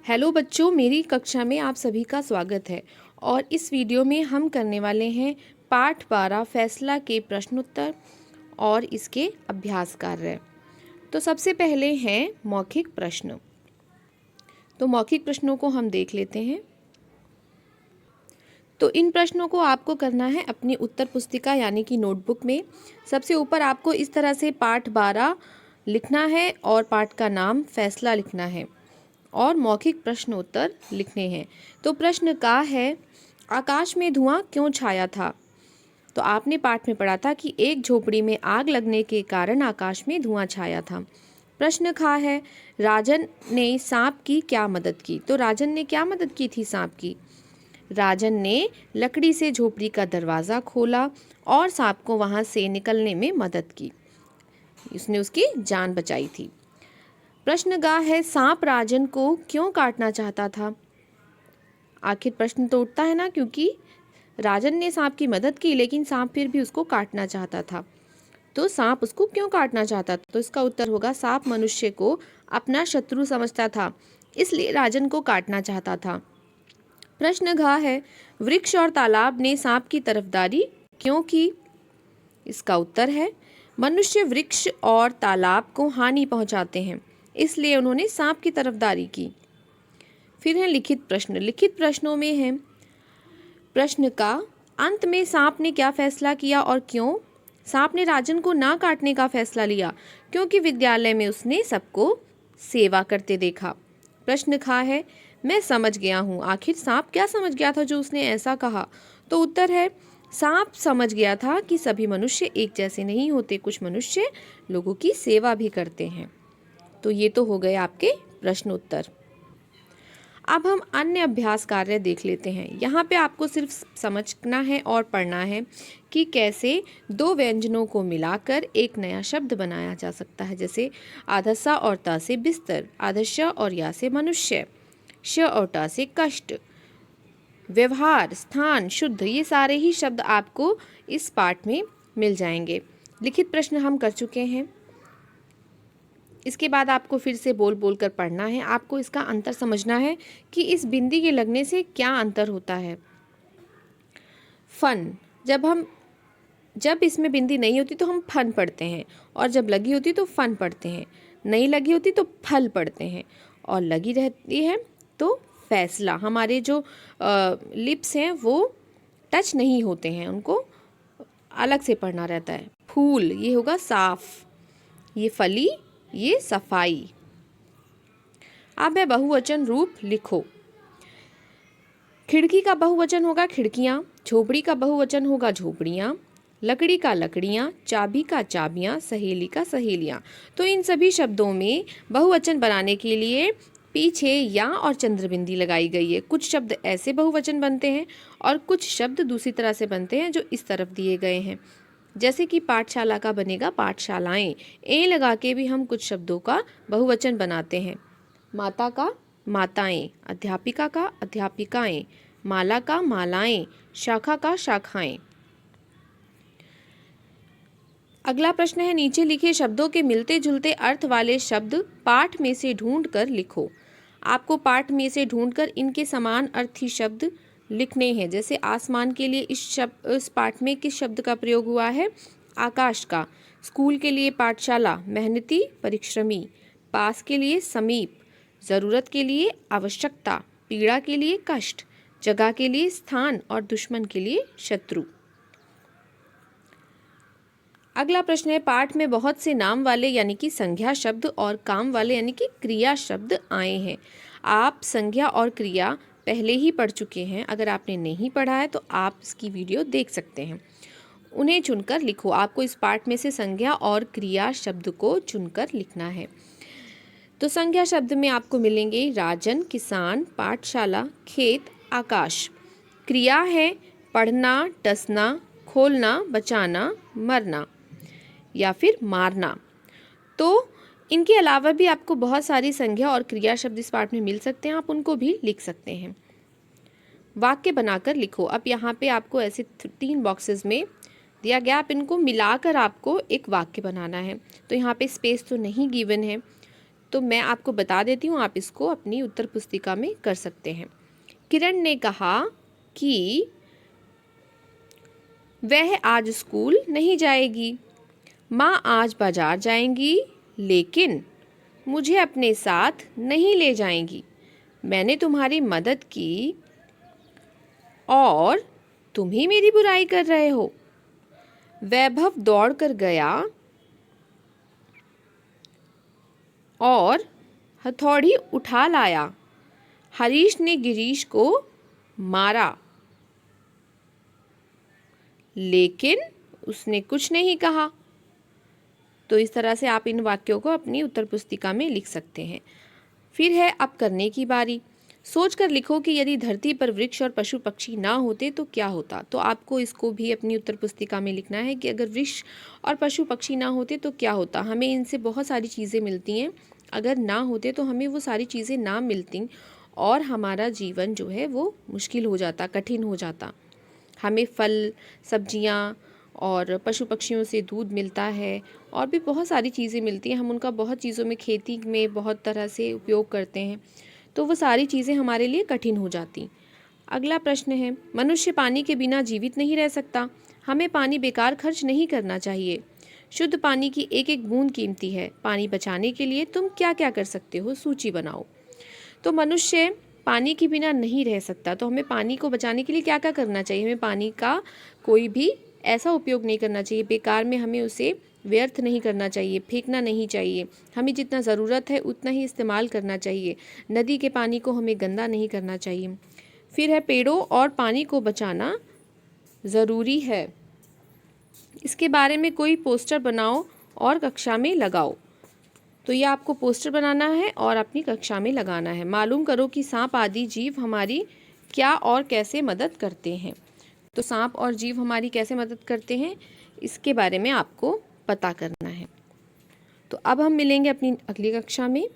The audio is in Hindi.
हेलो बच्चों, मेरी कक्षा में आप सभी का स्वागत है। और इस वीडियो में हम करने वाले हैं पाठ 12 फैसला के प्रश्नोत्तर और इसके अभ्यास कार्य। तो सबसे पहले हैं मौखिक प्रश्न। तो मौखिक प्रश्नों को हम देख लेते हैं। तो इन प्रश्नों को आपको करना है अपनी उत्तर पुस्तिका यानी कि नोटबुक में। सबसे ऊपर आपको इस तरह से पाठ 12 लिखना है और पाठ का नाम फैसला लिखना है और मौखिक प्रश्न उत्तर लिखने हैं। तो प्रश्न का है, आकाश में धुआं क्यों छाया था? तो आपने पाठ में पढ़ा था कि एक झोपड़ी में आग लगने के कारण आकाश में धुआं छाया था। प्रश्न खा है, राजन ने सांप की क्या मदद की? तो राजन ने क्या मदद की थी सांप की? राजन ने लकड़ी से झोपड़ी का दरवाज़ा खोला और सांप को वहां से निकलने में मदद की। उसने उसकी जान बचाई थी। प्रश्न गा है, सांप राजन को क्यों काटना चाहता था? आखिर प्रश्न तो उठता है ना, क्योंकि राजन ने सांप की मदद की लेकिन सांप फिर भी उसको काटना चाहता था। तो सांप उसको क्यों काटना चाहता था? तो इसका उत्तर होगा, सांप मनुष्य को अपना शत्रु समझता था, इसलिए राजन को काटना चाहता था। प्रश्न घ है, वृक्ष और तालाब ने सांप की तरफदारी क्यों की? इसका उत्तर है, मनुष्य वृक्ष और तालाब को हानि पहुंचाते हैं, इसलिए उन्होंने सांप की तरफदारी की। फिर है लिखित प्रश्न। लिखित प्रश्नों में है प्रश्न का, अंत में सांप ने क्या फैसला किया और क्यों? सांप ने राजन को ना काटने का फैसला लिया क्योंकि विद्यालय में उसने सबको सेवा करते देखा। प्रश्न खा है, मैं समझ गया हूँ। आखिर सांप क्या समझ गया था जो उसने ऐसा कहा? तो उत्तर है, सांप समझ गया था कि सभी मनुष्य एक जैसे नहीं होते, कुछ मनुष्य लोगों की सेवा भी करते हैं। तो ये तो हो गए आपके प्रश्न उत्तर। अब हम अन्य अभ्यास कार्य देख लेते हैं। यहाँ पे आपको सिर्फ समझना है और पढ़ना है कि कैसे दो व्यंजनों को मिलाकर एक नया शब्द बनाया जा सकता है। जैसे आधसा और ता से बिस्तर, आधस्य और या से मनुष्य, श और टा से कष्ट, व्यवहार, स्थान, शुद्ध, ये सारे ही शब्द आपको इस पाठ में मिल जाएंगे। लिखित प्रश्न हम कर चुके हैं। इसके बाद आपको फिर से बोल बोल कर पढ़ना है। आपको इसका अंतर समझना है कि इस बिंदी के लगने से क्या अंतर होता है। फन, जब इसमें बिंदी नहीं होती तो हम फन पढ़ते हैं, और जब लगी होती तो फन पढ़ते हैं। नहीं लगी होती तो फल पढ़ते हैं, और लगी रहती है तो फैसला। हमारे जो लिप्स हैं वो टच नहीं होते हैं, उनको अलग से पढ़ना रहता है। फूल, ये होगा साफ। ये फली, ये सफाई। अब है बहुवचन रूप लिखो। खिड़की का बहुवचन होगा खिड़कियां, झोपड़ी का बहुवचन होगा झोपड़ियां, लकड़ी का लकड़ियां, चाबी का चाबियां, सहेली का सहेलियां। तो इन सभी शब्दों में बहुवचन बनाने के लिए पीछे या और चंद्रबिंदी लगाई गई है। कुछ शब्द ऐसे बहुवचन बनते हैं और कुछ शब्द दूसरी तरह से बनते हैं जो इस तरफ दिए गए हैं। जैसे कि पाठशाला का बनेगा पाठशालाएं। ए लगा के भी हम कुछ शब्दों का बहुवचन बनाते हैं। माता का माताएं, अध्यापिका का अध्यापिकाएं, माला का मालाएं, शाखा का शाखाएं। अगला प्रश्न है, नीचे लिखे शब्दों के मिलते जुलते अर्थ वाले शब्द पाठ में से ढूंढकर लिखो। आपको पाठ में से ढूंढकर इनके समान अर्थी शब्द लिखने हैं। जैसे आसमान के लिए इस पाठ में किस शब्द का प्रयोग हुआ है? आकाश का। स्कूल के लिए पाठशाला, मेहनती, परिश्रमी। पास के लिए समीप, ज़रूरत के लिए आवश्यकता, पीड़ा के लिए कष्ट, जगह के लिए स्थान और दुश्मन के लिए शत्रु। अगला प्रश्न है, पाठ में बहुत से नाम वाले यानी कि संज्ञा शब्द और काम वाले यानी कि क्रिया शब्द आए हैं। आप संज्ञा और क्रिया पहले ही पढ़ चुके हैं। अगर आपने नहीं पढ़ा है तो आप इसकी वीडियो देख सकते हैं। उन्हें चुनकर लिखो। आपको इस पाठ में से संज्ञा और क्रिया शब्द को चुनकर लिखना है। तो संज्ञा शब्द में आपको मिलेंगे राजन, किसान, पाठशाला, खेत, आकाश। क्रिया है पढ़ना, टसना, खोलना, बचाना, मरना या फिर मारना। तो इनके अलावा भी आपको बहुत सारी संज्ञा और क्रिया शब्द इस पाठ में मिल सकते हैं, आप उनको भी लिख सकते हैं। वाक्य बनाकर लिखो। अब यहाँ पे आपको ऐसे 3 बॉक्सेस में दिया गया, आप इनको मिलाकर आपको एक वाक्य बनाना है। तो यहाँ पे स्पेस तो नहीं गिवन है, तो मैं आपको बता देती हूँ, आप इसको अपनी उत्तर पुस्तिका में कर सकते हैं। किरण ने कहा कि वह आज स्कूल नहीं जाएगी। माँ आज बाजार जाएंगी, लेकिन मुझे अपने साथ नहीं ले जाएंगी। मैंने तुम्हारी मदद की और तुम ही मेरी बुराई कर रहे हो। वैभव दौड़ कर गया और हथौड़ी उठा लाया। हरीश ने गिरीश को मारा, लेकिन उसने कुछ नहीं कहा। तो इस तरह से आप इन वाक्यों को अपनी उत्तर पुस्तिका में लिख सकते हैं। फिर है अब करने की बारी। सोचकर लिखो कि यदि धरती पर वृक्ष और पशु पक्षी ना होते तो क्या होता। तो आपको इसको भी अपनी उत्तर पुस्तिका में लिखना है कि अगर वृक्ष और पशु पक्षी ना होते तो क्या होता। हमें इनसे बहुत सारी चीज़ें मिलती हैं, अगर ना होते तो हमें वो सारी चीज़ें ना मिलती और हमारा जीवन जो है वो मुश्किल हो जाता, कठिन हो जाता। हमें फल, सब्जियाँ और पशु पक्षियों से दूध मिलता है और भी बहुत सारी चीज़ें मिलती हैं। हम उनका बहुत चीज़ों में, खेती में बहुत तरह से उपयोग करते हैं, तो वो सारी चीज़ें हमारे लिए कठिन हो जाती। अगला प्रश्न है, मनुष्य पानी के बिना जीवित नहीं रह सकता। हमें पानी बेकार खर्च नहीं करना चाहिए। शुद्ध पानी की एक एक बूंद कीमती है। पानी बचाने के लिए तुम क्या क्या कर सकते हो, सूची बनाओ। तो मनुष्य पानी के बिना नहीं रह सकता, तो हमें पानी को बचाने के लिए क्या क्या करना चाहिए। हमें पानी का कोई भी ऐसा उपयोग नहीं करना चाहिए बेकार में, हमें उसे व्यर्थ नहीं करना चाहिए, फेंकना नहीं चाहिए। हमें जितना ज़रूरत है उतना ही इस्तेमाल करना चाहिए। नदी के पानी को हमें गंदा नहीं करना चाहिए। फिर है पेड़ों और पानी को बचाना ज़रूरी है। इसके बारे में कोई पोस्टर बनाओ और कक्षा में लगाओ। तो ये आपको पोस्टर बनाना है और अपनी कक्षा में लगाना है। मालूम करो कि सांप आदि जीव हमारी क्या और कैसे मदद करते हैं। तो सांप और जीव हमारी कैसे मदद करते हैं, इसके बारे में आपको पता करना है। तो अब हम मिलेंगे अपनी अगली कक्षा में।